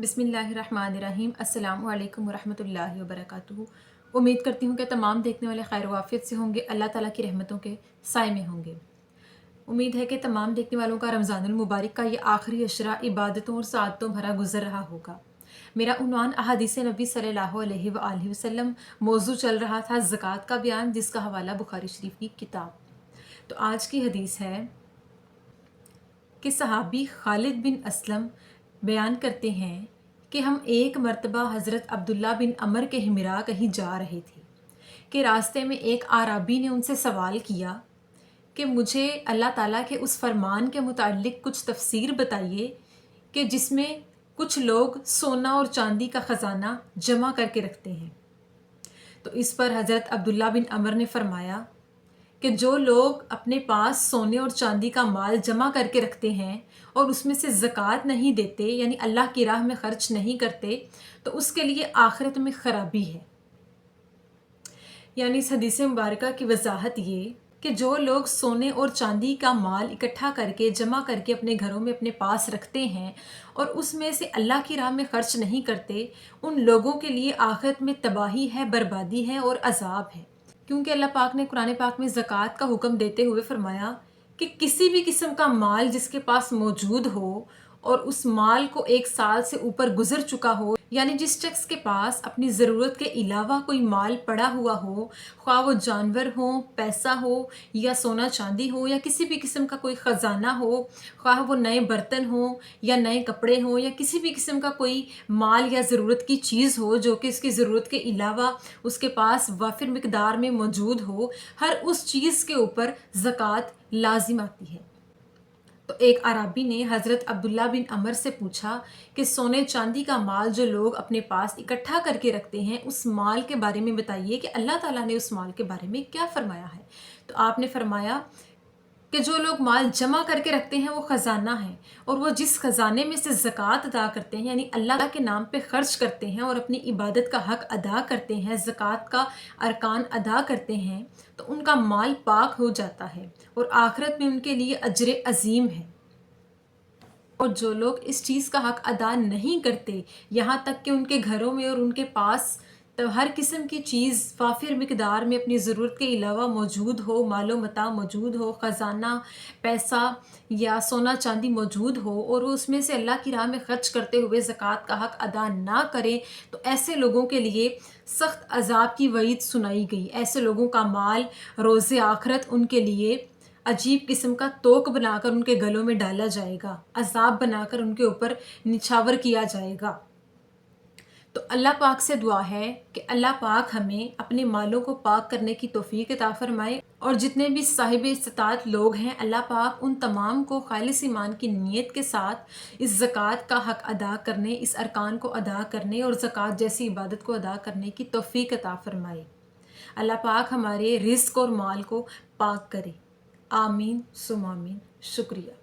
बिस्मिल्लाहिर्रहमानिर्रहीम। अस्सलामु अलैकुम वरहमतुल्लाहि वबरकातुहू। उम्मीद करती हूँ कि तमाम देखने वाले खैर वाफ़ियत से होंगे, अल्लाह ताला की रहमतों के साए में होंगे। उम्मीद है कि तमाम देखने वालों का रमज़ानुल मुबारक का ये आखिरी अशरा इबादतों और सआदतों भरा गुज़र रहा होगा। मेरा उन्वान अहादीस नबी सल्लल्लाहु अलैहि वआलिहि वसल्लम मौजू चल रहा था ज़कात का बयान, जिसका हवाला बुखारी शरीफ की किताब। तो आज की हदीस है कि सहाबी खालिद बिन असलम बयान करते हैं कि हम एक मर्तबा हज़रत अब्दुल्ला बिन अमर के हमरा कहीं जा रहे थे कि रास्ते में एक आराबी ने उनसे सवाल किया कि मुझे अल्लाह ताला के उस फरमान के मुतालिक कुछ तफसीर बताइए कि जिसमें कुछ लोग सोना और चांदी का ख़जाना जमा करके रखते हैं। तो इस पर हज़रत अब्दुल्ला बिन अमर ने फरमाया कि जो लोग अपने पास सोने और चांदी का माल जमा करके रखते हैं और उसमें से ज़कात नहीं देते, यानी अल्लाह की राह में ख़र्च नहीं करते, तो उसके लिए आखिरत में ख़राबी है। यानी इस हदीस मुबारक की वजाहत ये कि जो लोग सोने और चांदी का माल इकट्ठा करके जमा करके अपने घरों में अपने पास रखते हैं और उसमें से अल्लाह की राह में ख़र्च नहीं करते, उन लोगों के लिए आखिरत में तबाही है, बर्बादी है और अजाब है। क्योंकि अल्लाह पाक ने कुरान पाक में ज़कात का हुक्म देते हुए फरमाया कि किसी भी किस्म का माल जिसके पास मौजूद हो और उस माल को एक साल से ऊपर गुजर चुका हो, यानी जिस शख्स के पास अपनी ज़रूरत के अलावा कोई माल पड़ा हुआ हो, ख्वाह वो जानवर हो, पैसा हो या सोना चांदी हो या किसी भी किस्म का कोई ख़जाना हो, ख्वाह वो नए बर्तन हो या नए कपड़े हो या किसी भी किस्म का कोई माल या ज़रूरत की चीज़ हो जो कि उसकी ज़रूरत के अलावा उसके पास वाफिर मिकदार में मौजूद हो, हर उस चीज़ के ऊपर ज़कात लाजिम आती है। तो एक अराबी ने हज़रत अब्दुल्ला बिन अमर से पूछा कि सोने चांदी का माल जो लोग अपने पास इकट्ठा करके रखते हैं, उस माल के बारे में बताइए कि अल्लाह ताला ने उस माल के बारे में क्या फ़रमाया है। तो आपने फ़रमाया कि जो लोग माल जमा करके रखते हैं वो ख़जाना है, और वो जिस ख़जाने में से ज़कात अदा करते हैं, यानी अल्लाह के नाम पे ख़र्च करते हैं और अपनी इबादत का हक़ अदा करते हैं, ज़कात का अरकान अदा करते हैं, तो उनका माल पाक हो जाता है और आखिरत में उनके लिए अजर अज़ीम है। और जो लोग इस चीज़ का हक़ अदा नहीं करते, यहाँ तक कि उनके घरों में और उनके पास तो हर किस्म की चीज़ वाफिर मिकदार में अपनी ज़रूरत के अलावा मौजूद हो, मालो मता मौजूद हो, ख़जाना, पैसा या सोना चांदी मौजूद हो, और वो उसमें से अल्लाह की राह में ख़र्च करते हुए ज़कात का हक़ अदा ना करें, तो ऐसे लोगों के लिए सख्त अज़ाब की वईद सुनाई गई। ऐसे लोगों का माल रोज़े आखिरत उनके लिए अजीब किस्म का तोक बनाकर उनके गलों में डाला जाएगा, अज़ाब बनाकर उनके ऊपर निछावर किया जाएगा। तो अल्लाह पाक से दुआ है कि अल्लाह पाक हमें अपने मालों को पाक करने की तौफीक अता फरमाए, और जितने भी साहिब इस्तात लोग हैं, अल्लाह पाक उन तमाम को खालिस ईमान की नीयत के साथ इस ज़कात का हक़ अदा करने, इस अरकान को अदा करने और ज़कात जैसी इबादत को अदा करने की तौफीक अता फरमाए। अल्लाह पाक हमारे रिज़्क़ और माल को पाक करे। आमीन सुम आमीन। शुक्रिया।